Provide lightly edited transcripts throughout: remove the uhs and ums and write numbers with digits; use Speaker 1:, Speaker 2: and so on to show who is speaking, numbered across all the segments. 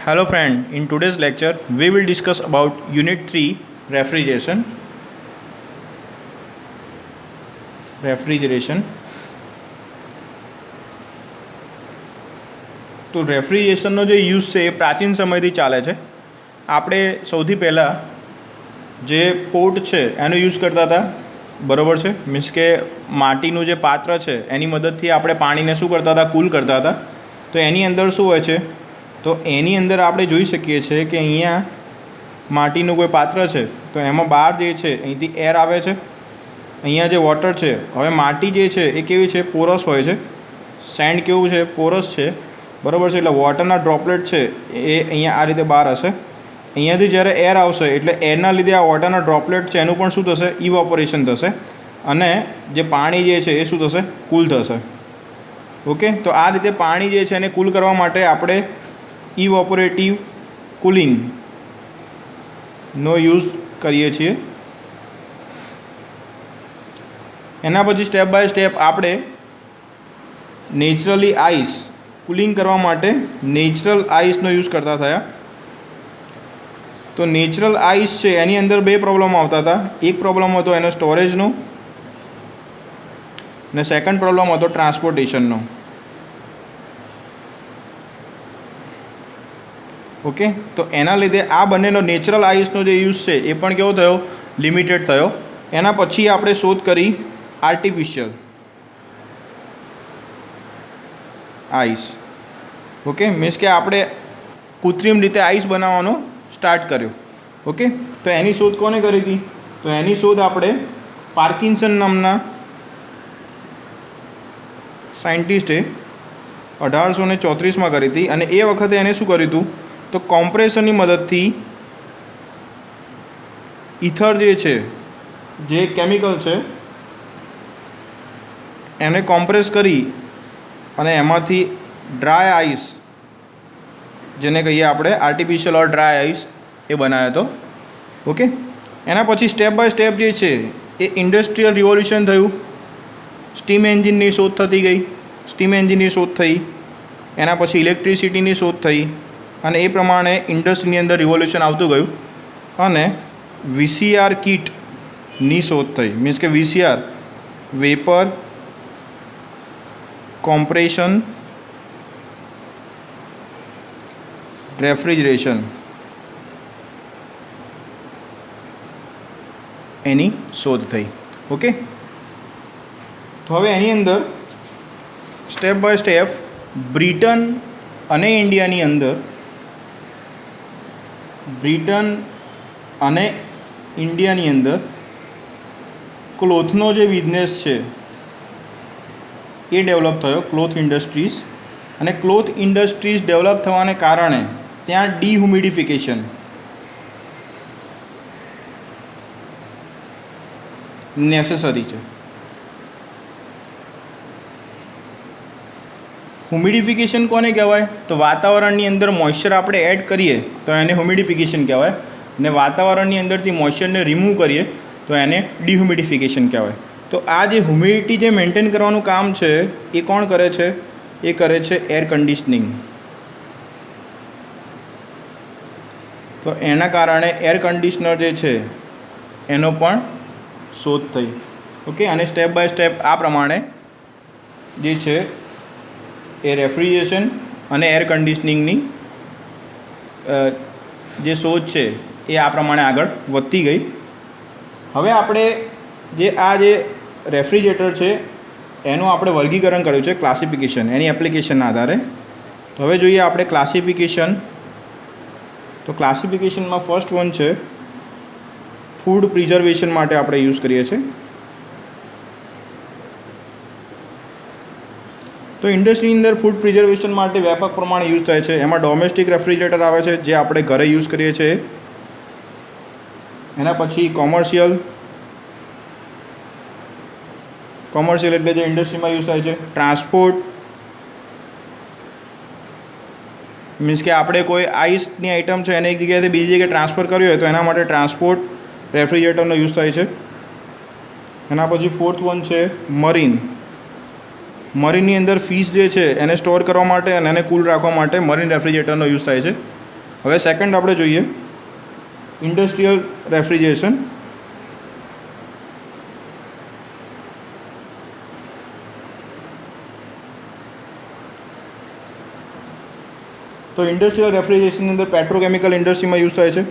Speaker 1: Hello friend, in today's lecture we will discuss about unit 3 refrigeration. તો રેફ્રિજરેશનનો જે use છે એ પ્રાચીન સમયથી ચાલે છે. આપણે સૌથી પહેલાં જે પોટ છે એનો યુઝ કરતા હતા, બરાબર છે. મીન્સ કે માટીનું જે પાત્ર છે એની મદદથી આપણે પાણીને શું કરતા હતા, કૂલ કરતા હતા. તો એની અંદર શું હોય છે, તો એની અંદર આપણે જોઈ શકીએ છીએ કે અહીંયા માટીનું કોઈ પાત્ર છે, તો એમાં બહાર જે છે અહીંથી એર આવે છે. અહીંયા જે વોટર છે, હવે માટી જે છે એ કેવી છે, પોરસ હોય છે. સેન્ડ કેવું છે, પોરસ છે, બરાબર છે. એટલે વોટરના ડ્રોપલેટ છે એ અહીંયા આ રીતે બહાર હશે. અહીંયાથી જ્યારે એર આવશે એટલે એરના લીધે આ વોટરના ડ્રોપલેટ છે એનું પણ શું થશે, ઇવોપોરેશન થશે અને જે પાણી જે છે એ શું થશે, કૂલ થશે. ઓકે, તો આ રીતે પાણી જે છે એને કૂલ કરવા માટે આપણે ઇવોપોરેટિવ કુલિંગનો યુઝ કરીએ છીએ. એના પછી સ્ટેપ બાય સ્ટેપ આપણે નેચરલી આઈસ કુલિંગ કરવા માટે નેચરલ આઈસનો યુઝ કરતા થયા. તો નેચરલ આઈસ છે એની અંદર બે પ્રોબ્લેમ આવતા હતા. એક પ્રોબ્લેમ હતો એનો સ્ટોરેજનો અને સેકન્ડ પ્રોબ્લેમ હતો ટ્રાન્સપોર્ટેશનનો. ઓકે, તો એના લીધે આ બંનેનો નેચરલ આઈસનો જે યુઝ છે એ પણ કેવો થયો, લિમિટેડ થયો. એના પછી આપણે શોધ કરી આર્ટિફિશિયલ આઈસ. ઓકે, મીન્સ કે આપણે કૃત્રિમ રીતે આઈસ બનાવવાનો સ્ટાર્ટ કર્યો. ઓકે, તો એની શોધ કોને કરી હતી, તો એની શોધ આપણે પાર્કિન્સન નામના સાયન્ટિસ્ટે 1834માં કરી હતી. અને એ વખતે એને શું કર્યું હતું, તો કોમ્પ્રેશનની મદદથી ઇથર જે છે, જે કેમિકલ છે એને કોમ્પ્રેસ કરી અને એમાંથી ડ્રાય આઈસ, જેને કહીએ આપણે આર્ટિફિશિયલ ઓર ડ્રાય આઈસ, એ બનાવ્યો હતો. ઓકે, એના પછી સ્ટેપ બાય સ્ટેપ જે છે એ ઇન્ડસ્ટ્રીયલ રિવોલ્યુશન થયું. સ્ટીમ એન્જિનની શોધ થતી ગઈ, સ્ટીમ એન્જિનની શોધ થઈ. એના પછી ઇલેક્ટ્રિસિટીની શોધ થઈ અને એ પ્રમાણે ઇન્ડસ્ટ્રીની અંદર રિવોલ્યુશન આવતું ગયું. અને વીસીઆર કીટની શોધ થઈ. મીન્સ કે વીસીઆર, વેપર કોમ્પ્રેશન રેફ્રિજરેશન, એની શોધ થઈ. ઓકે, તો હવે એની અંદર સ્ટેપ બાય સ્ટેપ બ્રિટન અને ઇન્ડિયાની અંદર, બ્રિટન અને ઇન્ડિયાની અંદર ક્લોથનો જે બિઝનેસ છે એ ડેવલપ થયો, ક્લોથ ઇન્ડસ્ટ્રીઝ. અને ક્લોથ ઇન્ડસ્ટ્રીઝ ડેવલપ થવાને કારણે ત્યાં ડિહ્યુમિડિફિકેશન નેસેસરી છે. હ્યુમિડિફિકેશન કોને કહેવાય, તો વાતાવરણની અંદર મોઇશ્ચર આપણે એડ કરીએ તો એને હ્યુમિડિફિકેશન કહેવાય, અને વાતાવરણની અંદરથી મોઇશ્ચરને રિમૂવ કરીએ તો એને ડિહ્યુમિડિફિકેશન કહેવાય. તો આ જે હ્યુમિડિટી જે મેન્ટેન કરવાનું કામ છે એ કોણ કરે છે, એ કરે છે એર કન્ડિશનિંગ. તો એના કારણે એર કન્ડિશનર જે છે એનો પણ શોધ થઈ. ઓકે, અને સ્ટેપ બાય સ્ટેપ આ પ્રમાણે જે છે એ રેફ્રિજરેશન અને એર કન્ડિશનિંગની જે શોધ છે એ આ પ્રમાણે આગળ વધતી ગઈ. હવે આપણે જે આ જે રેફ્રિજરેટર છે એનું આપણે વર્ગીકરણ કર્યું છે, ક્લાસિફિકેશન, એની એપ્લિકેશનના આધારે. તો હવે જોઈએ આપણે ક્લાસિફિકેશન. તો ક્લાસિફિકેશનમાં ફર્સ્ટ વન છે ફૂડ પ્રિઝર્વેશન માટે આપણે યુઝ કરીએ છીએ. તો ઇન્ડસ્ટ્રીની અંદર ફૂડ પ્રિઝર્વેશન માટે વ્યાપક પ્રમાણે યુઝ થાય છે. એમાં ડોમેસ્ટિક રેફ્રિજરેટર આવે છે જે આપણે ઘરે યુઝ કરીએ છીએ. એના પછી કોમર્શિયલ એટલે જે ઇન્ડસ્ટ્રીમાં યુઝ થાય છે. ટ્રાન્સપોર્ટ, મીન્સ કે આપણે કોઈ આઈસની આઇટમ છે એને એક જગ્યાએથી બીજી જગ્યાએ ટ્રાન્સફર કર્યો હોય તો એના માટે ટ્રાન્સપોર્ટ રેફ્રિજરેટરનો યુઝ થાય છે. એના પછી ફોર્થ વન છે મરીન. મરીનની અંદર ફિશ જે છે એને સ્ટોર કરવા માટે અને એને કૂલ રાખવા માટે મરીન રેફ્રિજરેટરનો યુઝ થાય છે. હવે સેકન્ડ આપણે જોઈએ ઇન્ડસ્ટ્રીયલ રેફ્રિજરેશન. તો ઇન્ડસ્ટ્રીયલ રેફ્રિજરેશનની અંદર પેટ્રોકેમિકલ ઇન્ડસ્ટ્રીમાં યુઝ થાય છે.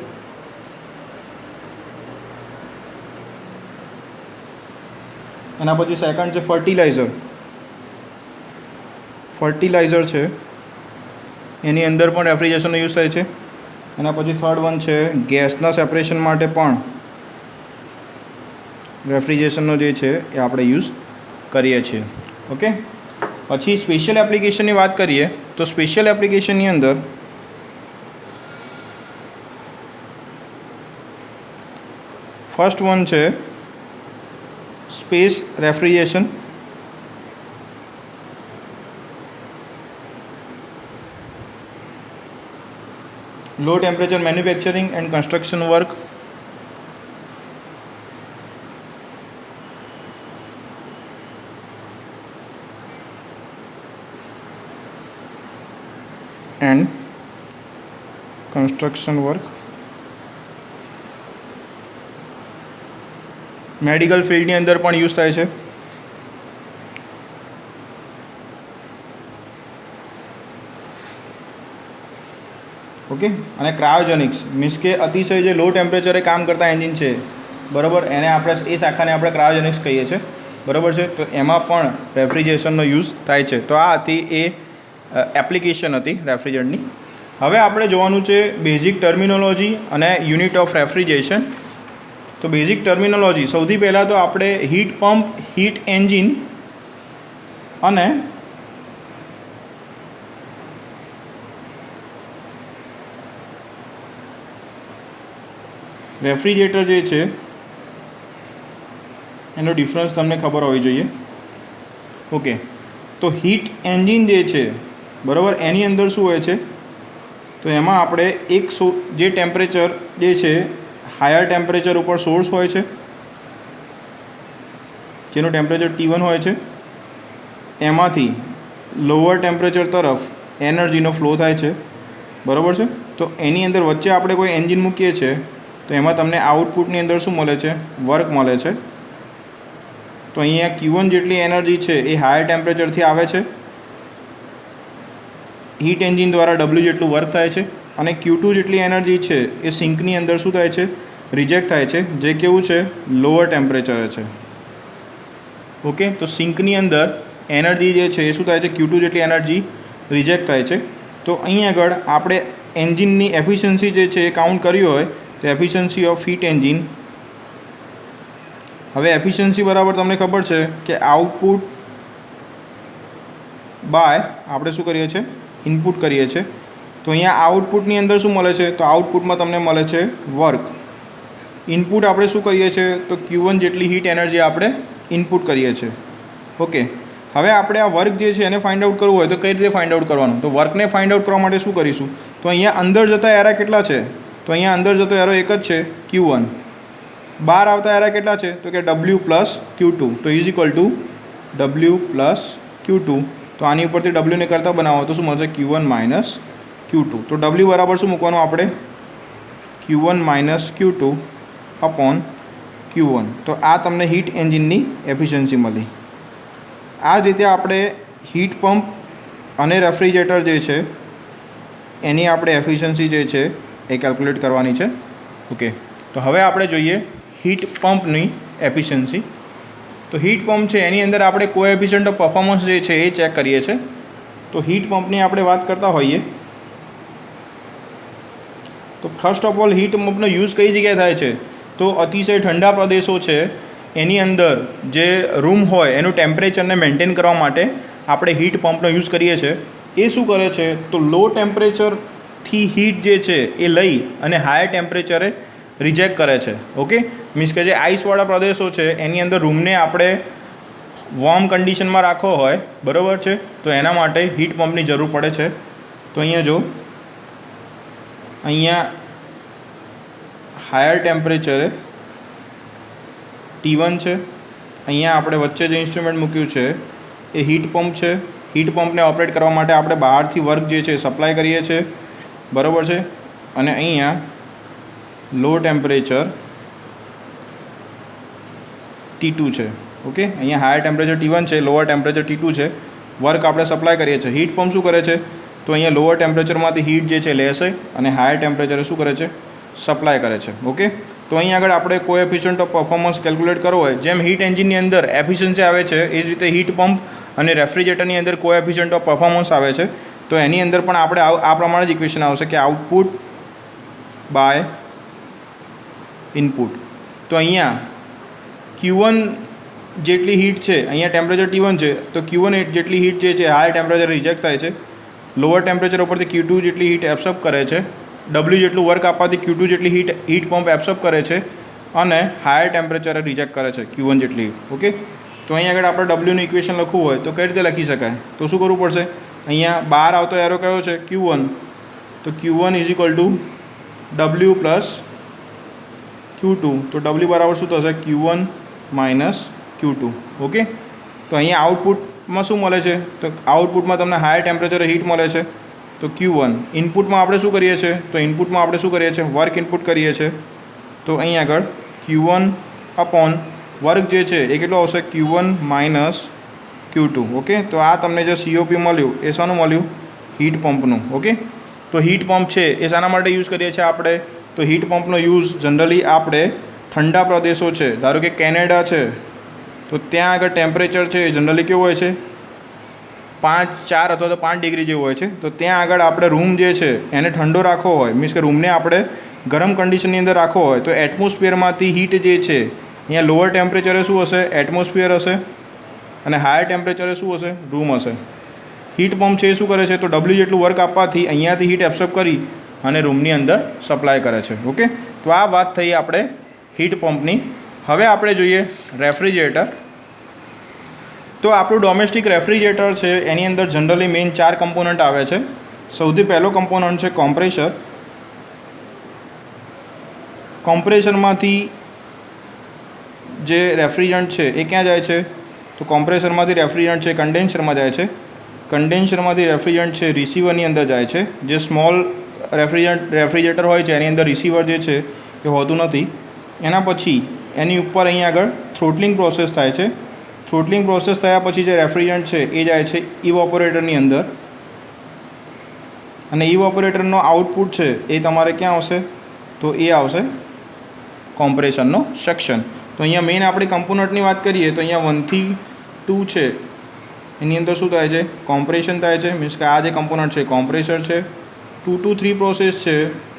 Speaker 1: એના પછી સેકન્ડ છે ફર્ટિલાઇઝર. ફર્ટિલાઇઝર છે એની અંદર પણ રેફ્રિજરેશનનો યુઝ થાય છે. એના પછી થર્ડ વન છે ગેસના સેપરેશન માટે પણ રેફ્રિજરેશનનો જે છે એ આપણે યુઝ કરીએ છીએ. ઓકે, પછી સ્પેશિયલ એપ્લિકેશનની વાત કરીએ તો સ્પેશિયલ એપ્લિકેશનની અંદર ફર્સ્ટ વન છે space refrigeration. Low temperature manufacturing and construction work. And construction work. Medical ફિલ્ડની અંદર પણ યુઝ થાય છે. ઓકે, અને ક્રાયોજેનિક્સ મીન્સ કે અતિશય જે લો ટેમ્પરેચરે કામ કરતા એન્જિન છે, બરાબર, એને આપણે એ શાખાને આપણે ક્રાયોજેનિક્સ કહીએ છીએ, બરાબર છે. તો એમાં પણ રેફ્રિજરેશનનો યુઝ થાય છે. તો આ હતી એ એપ્લિકેશન હતી રેફ્રિજરન્ટની. હવે આપણે જોવાનું છે બેઝિક ટર્મિનોલોજી અને યુનિટ ઓફ રેફ્રિજરેશન. તો બેઝિક ટર્મિનોલોજી સૌથી પહેલાં તો આપણે હીટ પંપ, હીટ એન્જિન અને રેફ્રિજરેટર જે છે એનો ડિફરન્સ તમને ખબર હોવી જોઈએ. ઓકે, તો હીટ એન્જિન જે છે, બરાબર, એની અંદર શું હોય છે તો એમાં આપણે જે ટેમ્પરેચર જે છે હાયર ટેમ્પરેચર ઉપર સોર્સ હોય છે જેનું ટેમ્પરેચર T1 હોય છે. એમાંથી લોઅર ટેમ્પરેચર તરફ એનર્જીનો ફ્લો થાય છે, બરાબર છે. તો એની અંદર વચ્ચે આપણે કોઈ એન્જિન મૂકીએ છીએ તો એમાં તમને આઉટપુટની અંદર શું મળે છે? વર્ક મળે છે. તો અહીંયા Q1 જેટલી એનર્જી છે એ હાયર ટેમ્પરેચરથી આવે છે. હીટ એન્જિન દ્વારા W જેટલું વર્ક થાય છે અને Q2 જેટલી એનર્જી છે એ સિંકની અંદર શું થાય છે? રિજેક્ટ થાય છે, જે કેવું છે? લોઅર ટેમ્પરેચરે છે. ઓકે, તો સિંકની અંદર એનર્જી જે છે એ શું થાય છે? Q2 જેટલી એનર્જી રિજેક્ટ થાય છે. તો અહીં આગળ આપણે એન્જિનની એફિશિયન્સી જે છે એ કાઉન્ટ કર્યું હોય તો એફિશિયન્સી ઓફ હીટ એન્જિન. હવે એફિશિયન્સી બરાબર તમને ખબર છે કે આઉટપુટ બાય આપણે શું કરીએ છીએ? ઇનપુટ કરીએ છીએ. તો અહીંયા આઉટપુટની અંદર શું મળે છે? તો આઉટપુટમાં તમને મળે છે વર્ક. ઇનપુટ આપણે શું કરીએ છીએ? તો Q1 જેટલી હીટ એનર્જી આપણે ઇનપુટ કરીએ છીએ. ઓકે, હવે આપણે આ વર્ક જે છે એને ફાઇન્ડ આઉટ કરવું હોય તો કઈ રીતે ફાઇન્ડ આઉટ કરવાનું? તો વર્કને ફાઇન્ડ આઉટ કરવા માટે શું કરીશું? તો અહીંયા અંદર જતા એરા કેટલા છે? તો અહીંયા અંદર જતો એરો એક જ છે, Q1. બહાર આવતા એરા કેટલા છે? તો કે W પ્લસ Q2. તો is equal two W plus Q2. તો આની ઉપરથી W ને કરતાં બનાવો તો શું મળશે? Q1 minus Q2. તો W બરાબર શું મૂકવાનું આપણે? Q1 minus Q2 upon Q1. તો આ તમને હીટ એન્જિનની એફિશિયન્સી મળી. આ જ રીતે આપણે હીટ પંપ અને રેફ્રિજરેટર જે છે એની આપણે એફિશિયન્સી જે છે એ કેલ્ક્યુલેટ કરવાની છે. ઓકે, તો હવે આપણે જોઈએ હીટ પંપની એફિશિયન્સી. તો હીટ પંપ છે એની અંદર આપણે કોએફિશિયન્ટ ઓફ પરફોર્મન્સ જે છે એ ચેક કરીએ છીએ. તો હીટ પંપની આપણે વાત કરતા હોઈએ તો ફર્સ્ટ ઓફ ઓલ હીટ પંપનો યુઝ કઈ જગ્યાએ થાય છે? તો અતિશય ઠંડા પ્રદેશો છે એની અંદર જે રૂમ હોય એનું ટેમ્પરેચરને મેન્ટેન કરવા માટે આપણે હીટ પંપનો યુઝ કરીએ છીએ. એ શું કરે છે? તો લો ટેમ્પરેચરથી હીટ જે છે એ લઈ અને હાયર ટેમ્પરેચરે રિજેક્ટ કરે છે. ઓકે, મીન્સ કે જે આઈસવાળા પ્રદેશો છે એની અંદર રૂમને આપણે વોર્મ કન્ડિશનમાં રાખવો હોય, બરાબર છે, તો એના માટે હીટ પંપની જરૂર પડે છે. તો અહીંયા જો અહીંયા હાયર ટેમ્પરેચરે T1 છે. અહીંયા આપણે વચ્ચે જે ઇન્સ્ટ્રુમેન્ટ મૂક્યું છે એ હીટ પંપ છે. હીટ પંપને ઓપરેટ કરવા માટે આપણે બહારથી વર્ક જે છે સપ્લાય કરીએ છીએ, બરાબર છે. અને અહીંયા લો ટેમ્પરેચર T2 છે. ઓકે, અહીંયા હાયર ટેમ્પરેચર T1 છે, લોઅર ટેમ્પરેચર T2 છે. વર્ક આપણે સપ્લાય કરીએ છીએ. હીટ પંપ શું કરે છે? તો અહીંયા લોઅર ટેમ્પરેચરમાંથી હીટ જે છે લેશે અને હાયર ટેમ્પરેચરે શું કરે છે? સપ્લાય કરે છે. ઓકે, તો અહીં આગળ આપણે કોએફિશિયન્ટ ઓફ પરફોર્મન્સ કેલ્ક્યુલેટ કરવો હોય, જેમ હીટ એન્જિનની અંદર એફિશિયન્સી આવે છે એ જ રીતે હીટ પંપ અને રેફ્રિજરેટરની અંદર કોએફિશિયન્ટ ઓફ પરફોર્મન્સ આવે છે. તો એની અંદર પણ આપણે આ પ્રમાણે જ ઇક્વેશન આવશે કે આઉટપુટ બાય ઇનપુટ. તો અહીંયા Q1 જેટલી હીટ છે, અહીંયા ટેમ્પરેચર T1 છે, તો Q1 જેટલી હીટ જે છે હાયર ટેમ્પરેચર રિજેક્ટ થાય છે. લોઅર ટેમ્પરેચર ઉપરથી Q2 જેટલી હીટ એબ્સોર્બ કરે છે. W જેટલું વર્ક આપવાથી Q2 જેટલી હીટ પંપ એબ્સોર્બ કરે છે અને હાયર ટેમ્પરેચરે રિજેક્ટ કરે છે Q1 જેટલી હીટ. ઓકે, તો અહીં આગળ આપણે Wનું ઇક્વેશન લખવું હોય તો કઈ રીતે લખી શકાય? તો શું કરવું પડશે? અહીંયા બહાર આવતો એરો કયો છે? Q1. તો Q1 is equal two W plus Q2. તો W બરાબર શું થશે? Q1 minus Q2. ઓકે, તો અહીંયા આઉટપુટમાં શું મળે છે? તો આઉટપુટમાં તમને હાયર ટેમ્પરેચરે હીટ મળે છે. તો Q1. ઇનપુટમાં આપણે શું કરીએ છીએ? તો ઇનપુટમાં આપણે શું કરીએ છીએ? વર્ક ઇનપુટ કરીએ છીએ. તો અહીં આગળ Q1 અપોન વર્ક જે છે એ કેટલો આવશે? Q1 minus Q2. ઓકે, તો આ તમને જે COP મળ્યું એ શાનું મળ્યું? હીટ પંપનું. ઓકે, તો હીટ પંપ છે એ શાના માટે યુઝ કરીએ છીએ આપણે? તો હીટ પંપનો યુઝ જનરલી આપણે ઠંડા પ્રદેશો છે, ધારો કે કેનેડા છે, તો ત્યાં આગળ ટેમ્પરેચર છે એ જનરલી કેવું હોય છે? 4 અથવા તો 5 ડિગ્રી જેવું હોય છે. તો ત્યાં આગળ આપણે રૂમ જે છે એને ઠંડો રાખવો હોય, મીન્સ કે રૂમને આપણે ગરમ કન્ડિશનની અંદર રાખવો હોય, તો એટમોસ્ફિયરમાંથી હીટ જે છે અહીંયા લોઅર ટેમ્પરેચરે શું હશે? એટમોસ્ફિયર હશે અને હાયર ટેમ્પરેચરે શું હશે? રૂમ હશે. હીટ પંપ છે એ શું કરે છે? તો W જેટલું વર્ક આપવાથી અહીંયાથી હીટ એબ્સોર્બ કરી અને રૂમની અંદર સપ્લાય કરે છે. ઓકે, તો આ વાત થઈ આપણે હીટ પંપની. હવે આપણે જોઈએ રેફ્રિજરેટર. તો આપણું ડોમેસ્ટિક રેફ્રિજરેટર છે એની અંદર જનરલી મેઇન 4 કમ્પોનન્ટ આવે છે. સૌથી પહેલો કમ્પોનન્ટ છે કોમ્પ્રેસર. કોમ્પ્રેસરમાંથી જે રેફ્રિજરન્ટ છે એ ક્યાં જાય છે? તો કોમ્પ્રેસરમાંથી રેફ્રિજરન્ટ છે કન્ડેન્સરમાં જાય છે. કન્ડેન્સરમાંથી રેફ્રિજરન્ટ છે રિસીવરની અંદર જાય છે. જે સ્મોલ રેફ્રિજરેટર હોય છે એની અંદર રિસીવર જે છે એ હોતું નથી. એના પછી એની ઉપર અહીંયા આગળ થ્રોટલિંગ પ્રોસેસ થાય છે. થ્રોટલિંગ પ્રોસેસ થયા પછી જે રેફ્રિજરન્ટ છે એ જાય છે ઇવોપોરેટરની અંદર અને ઇવોપોરેટરનો આઉટપુટ છે એ તમારે ક્યાં આવશે? તો એ આવશે કોમ્પ્રેશનનો સેક્શન. તો અહીંયા મેઇન આપણી કમ્પોનન્ટની વાત કરીએ તો અહીંયા 1 થી 2 છે એની અંદર શું થાય છે? કોમ્પ્રેશન થાય છે. મીન્સ કે આ જે કમ્પોનન્ટ છે કોમ્પ્રેસર છે. 2 to 3 પ્રોસેસ છે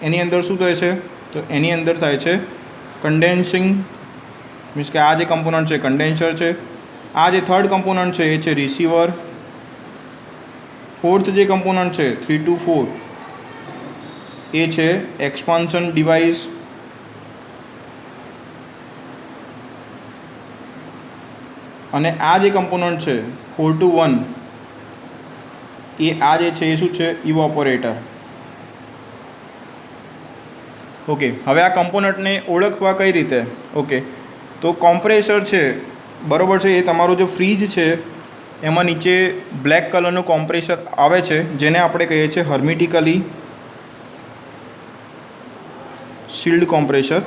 Speaker 1: એની અંદર શું થાય છે? તો એની અંદર થાય છે કન્ડેન્સિંગ. મીન્સ કે આ જે કમ્પોનન્ટ છે કન્ડેન્સર છે. આ જે થર્ડ કમ્પોનન્ટ છે એ છે રિસીવર. ફોર્થ જે કમ્પોનન્ટ છે 3 to 4 એ છે એક્સપાન્શન ડિવાઇસ. અને આ જે કમ્પોનન્ટ છે 4 to 1 એ આ જે છે એ શું છે? ઇવોપોરેટર. ઓકે, હવે આ કમ્પોનન્ટને ઓળખવા કઈ રીતે? ઓકે, તો કોમ્પ્રેસર છે બરાબર છે, એ તમારું જે ફ્રીજ છે એમાં નીચે બ્લેક કલરનું કોમ્પ્રેસર આવે છે જેને આપણે કહીએ છીએ હર્મિટિકલી સીલ્ડ કોમ્પ્રેસર.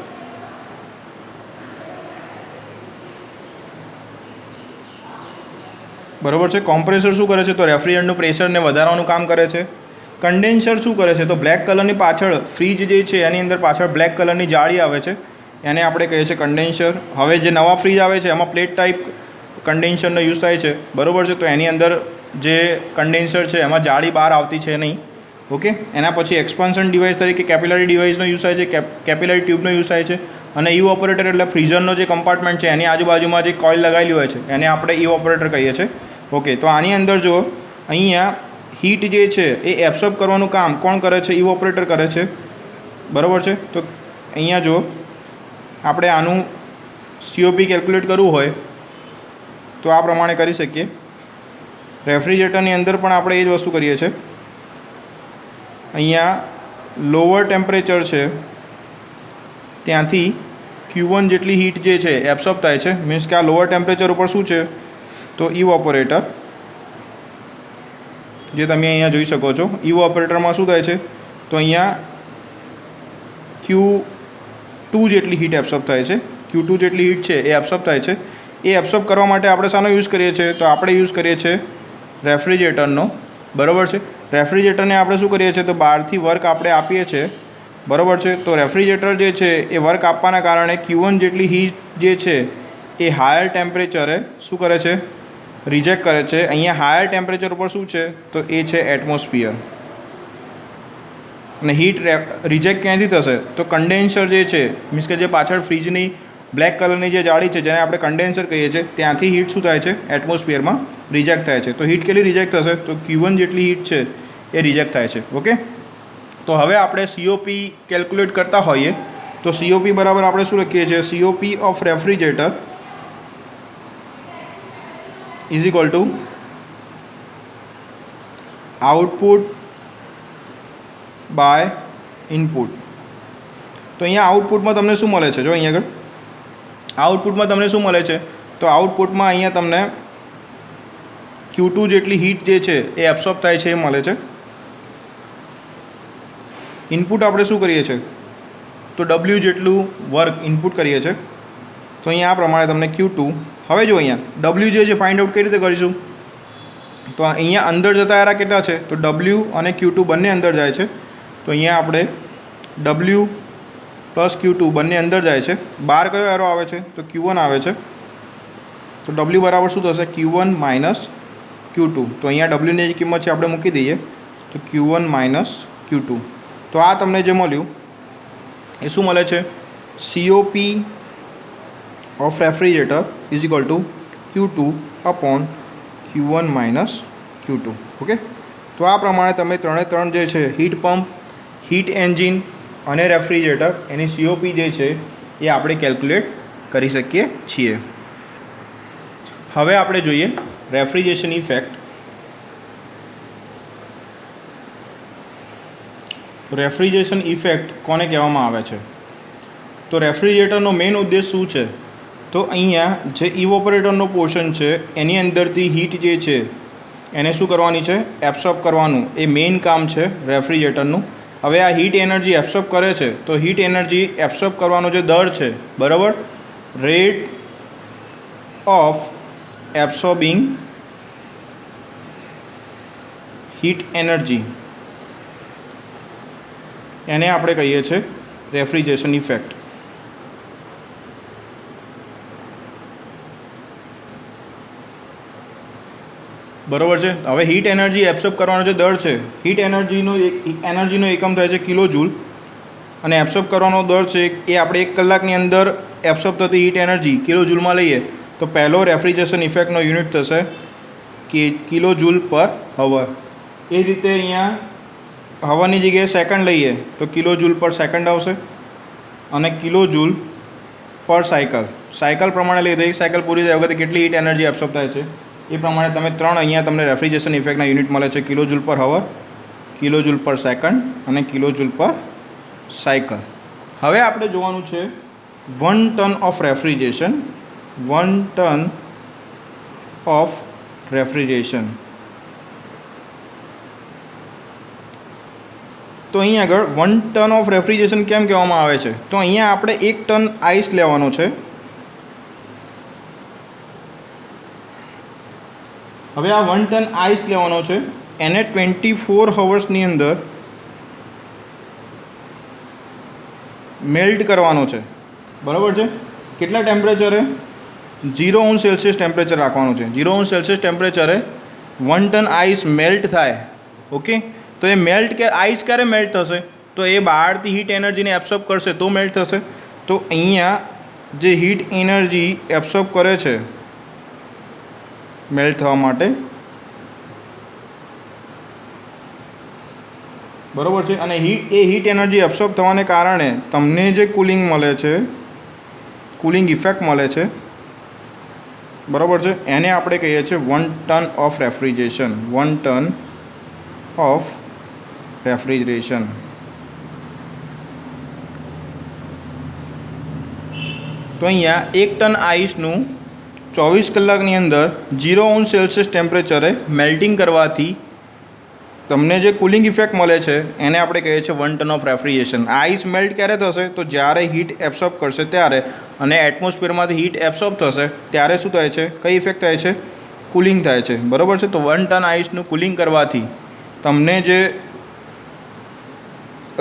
Speaker 1: બરાબર છે. કોમ્પ્રેસર શું કરે છે? તો રેફ્રિજરન્ટનું પ્રેશરને વધારવાનું કામ કરે છે. કન્ડેન્સર શું કરે છે? તો બ્લેક કલરની પાછળ ફ્રીજ જે છે એની અંદર પાછળ બ્લેક કલરની જાળી આવે છે એને આપણે કહીએ છીએ કન્ડેન્સર. હવે જે નવા ફ્રીજ આવે છે એમાં પ્લેટ ટાઈપ કન્ડેન્સરનો યુઝ થાય છે બરાબર છે. તો એની અંદર જે કન્ડેન્સર છે એમાં જાળી બહાર આવતી છે નહીં. ઓકે, એના પછી એક્સપાન્શન ડિવાઇસ તરીકે કેપિલરી ડિવાઇસનો યુઝ થાય છે, કેપિલરી ટ્યુબનો યુઝ થાય છે. અને ઇવોપોરેટર એટલે ફ્રીઝરનો જે કમ્પાર્ટમેન્ટ છે એની આજુબાજુમાં જે કોઇલ લગાવેલી હોય છે એને આપણે ઇવોપોરેટર કહીએ છીએ. ઓકે, તો આની અંદર જો અહીંયા હીટ જે છે એ એબ્સોર્બ કરવાનું કામ કોણ કરે છે? ઇવોપોરેટર કરે છે બરાબર છે. તો અહીંયા જો આપણે આનું COP કેલ્ક્યુલેટ કરવું હોય તો આ પ્રમાણે કરી શકીએ. રેફ્રિજરેટરની અંદર પણ આપણે એ જ વસ્તુ કરીએ છીએ. અહીંયા લોઅર ટેમ્પરેચર છે ત્યાંથી Q1 જેટલી હીટ જે છે એબ્સોર્બ થાય છે. મીન્સ કે આ લોઅર ટેમ્પરેચર ઉપર શું છે? તો ઇવોપોરેટર, જે તમે અહીંયા જોઈ શકો છો. ઇવોપોરેટરમાં શું થાય છે? તો અહીંયા Q2 જેટલી હીટ એબ્સોર્બ થાય છે. Q2 જેટલી હીટ છે એ એબ્સોર્બ થાય છે. એ એબ્સોર્બ કરવા માટે આપણે શાનો યુઝ કરીએ છીએ? તો આપણે યુઝ કરીએ છીએ રેફ્રિજરેટરનો. બરાબર છે. રેફ્રિજરેટરને આપણે શું કરીએ છીએ? તો બહારથી વર્ક આપણે આપીએ છીએ. બરાબર છે. તો રેફ્રિજરેટર જે છે એ વર્ક આપવાના કારણે Q1 જેટલી હીટ જે છે એ હાયર ટેમ્પરેચરે શું કરે છે? રિજેક્ટ કરે છે. અહીંયા હાયર ટેમ્પરેચર ઉપર શું છે? તો એ છે એટમોસ્ફિયર. અને હીટ રિજેક્ટ ક્યાંથી થશે? તો કન્ડેન્સર જે છે, મીન્સ કે જે પાછળ ફ્રીજની બ્લેક કલરની જે જાળી છે જેને આપણે કન્ડેન્સર કહીએ છીએ, ત્યાંથી હીટ શું થાય છે? એટમોસ્ફિયરમાં રિજેક્ટ થાય છે. તો હીટ કેટલી રિજેક્ટ થશે? તો Q1 જેટલી હીટ છે એ રિજેક્ટ થાય છે. ઓકે. તો હવે આપણે COP કેલ્ક્યુલેટ કરતા હોઈએ તો COP બરાબર આપણે શું લખીએ છીએ? COP of refrigerator is equal to output by input. તો અહીંયા આઉટપુટમાં તમને શું મળે છે? જો અહીંયા આગળ આઉટપુટમાં તમને શું મળે છે? તો આઉટપુટમાં અહીંયા તમને Q2 જેટલી હીટ જે છે એ એબ્સોર્બ થાય છે એ મળે છે. ઇનપુટ આપણે શું કરીએ છીએ? તો W જેટલું વર્ક ઇનપુટ કરીએ છીએ. તો અહીંયા આ પ્રમાણે તમને Q2. હવે જો અહીંયા W જે છે ફાઇન્ડ આઉટ કઈ રીતે કરીશું? તો અહીંયા અંદર જતા એરા કેટલા છે? તો W અને Q2 બંને અંદર જાય છે. તો અહીંયા આપણે W પ્લસ Q2 બંને અંદર જાય છે. બહાર કયો એરો આવે છે? તો Q1 આવે છે. તો W બરાબર શું થશે? Q1 minus Q2. તો અહીંયા Wની જે કિંમત છે આપણે મૂકી દઈએ. તો Q1 માઇનસ Q2. તો આ તમને જે મળ્યું એ શું મળે છે? COP of refrigerator is equal two Q2 upon Q1 minus Q2. Okay. તો આ પ્રમાણે તમે ત્રણ જે છે હીટ પંપ, હીટ એન્જિન અને રેફ્રિજરેટર એની COP જે છે એ આપણે કેલ્ક્યુલેટ કરી શકીએ છીએ. હવે આપણે જોઈએ રેફ્રિજરેશન ઇફેક્ટ. રેફ્રિજરેશન ઇફેક્ટ કોને કહેવામાં આવે છે? તો રેફ્રિજરેટરનો મેઇન ઉદ્દેશ શું છે? તો અહીંયા જે ઇવોપરેટરનો પોર્શન છે એની અંદરથી હીટ જે છે એને શું કરવાની છે? એબ્સોર્બ કરવાનું. એ મેઇન કામ છે રેફ્રિજરેટરનું. હવે આ હીટ એનર્જી એબ્સોર્બ કરે છે તો હીટ એનર્જી એબ્સોર્બ કરવાનો જે દર છે, બરાબર, rate of absorbing heat energy, એને આપણે કહીએ છીએ રેફ્રિજરેશન ઇફેક્ટ. બરાબર છે. હવે હીટ એનર્જી એબ્સોર્બ કરવાનો જે દર છે, હીટ એનર્જીનો એકમ થાય છે કિલો જૂલ, અને એબ્સોર્બ કરવાનો દર છે એ આપણે 1 કલાકની અંદર એબ્સોર્બ થતી હીટ એનર્જી કિલો જૂલમાં લઈએ તો પહેલો રેફ્રિજરેશન ઇફેક્ટનો યુનિટ થશે કે કિલો જૂલ પર હવર. એ રીતે અહીંયા હવાની જગ્યાએ સેકન્ડ લઈએ તો કિલો જૂલ પર સેકન્ડ આવશે, અને કિલો જૂલ પર સાયકલ પ્રમાણે લઈએ તો એક સાયકલ પૂરી થાય વખતે કેટલી હીટ એનર્જી એબ્સોર્બ થાય છે એ પ્રમાણે તમે અહીંયા તમને રેફ્રિજરેશન ઇફેક્ટના યુનિટ મળે છે: kilo joule per hour, kilo joule per second અને કિલો જૂલ પર સાયકલ. હવે આપણે જોવાનું છે 1 ton of refrigeration. 1 ton of refrigeration. તો અહીંયા આગળ 1 ટન ઓફ રેફ્રિજરેશન કેમ કહેવામાં આવે છે? તો અહીંયા આપણે 1 ટન આઈસ લેવાનો છે. હવે આ 1 ટન આઈસ લેવાનો છે, એને 24 અવર્સની અંદર મેલ્ટ કરવાનો છે. બરાબર છે. કેટલા ટેમ્પરેચરે? 0°C ટેમ્પરેચર રાખવાનું છે. 0°C ટેમ્પરેચરે 1 ટન આઈસ મેલ્ટ થાય. ઓકે. તો એ આઈસ ક્યારે મેલ્ટ થશે? તો એ બહારથી હીટ એનર્જીને એબ્સોર્બ કરશે તો મેલ્ટ થશે. તો અહીંયા જે હીટ એનર્જી એબ્સોર્બ કરે છે મેલ્ટ થવા માટે, બરાબર છે, અને હીટ એનર્જી એબ્સોર્બ થવાને કારણે તમને જે કુલિંગ મળે છે, કુલિંગ ઇફેક્ટ મળે છે, બરાબર છે, એને આપણે કહીએ છીએ 1 ton of refrigeration. 1 ton of refrigeration. તો અહીંયા 1 ટન આઈસનું 24 કલાકની અંદર 0°C ટેમ્પરેચરે મેલ્ટિંગ કરવાથી તમને જે કુલિંગ ઇફેક્ટ મળે છે એને આપણે કહીએ છીએ 1 ton of refrigeration. Ice melt ક્યારે થશે? તો જ્યારે હીટ એબ્સોર્બ કરશે ત્યારે, અને એટમોસ્ફિયરમાંથી હીટ એબ્સોર્બ થશે ત્યારે શું થાય છે? કઈ ઇફેક્ટ થાય છે? કુલિંગ થાય છે. બરાબર છે. તો 1 ટન આઈસનું કુલિંગ કરવાથી તમને જે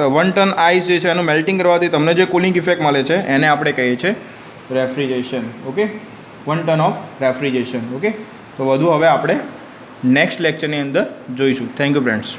Speaker 1: 1 ટન આઈસ જે છે એનું મેલ્ટિંગ કરવાથી તમને જે કુલિંગ ઇફેક્ટ મળે છે એને આપણે કહીએ છીએ refrigeration. Okay, 1 ton of refrigeration. Okay, તો વધુ હવે આપણે નેક્સ્ટ લેક્ચરની અંદર જોઈશું. Thank you friends.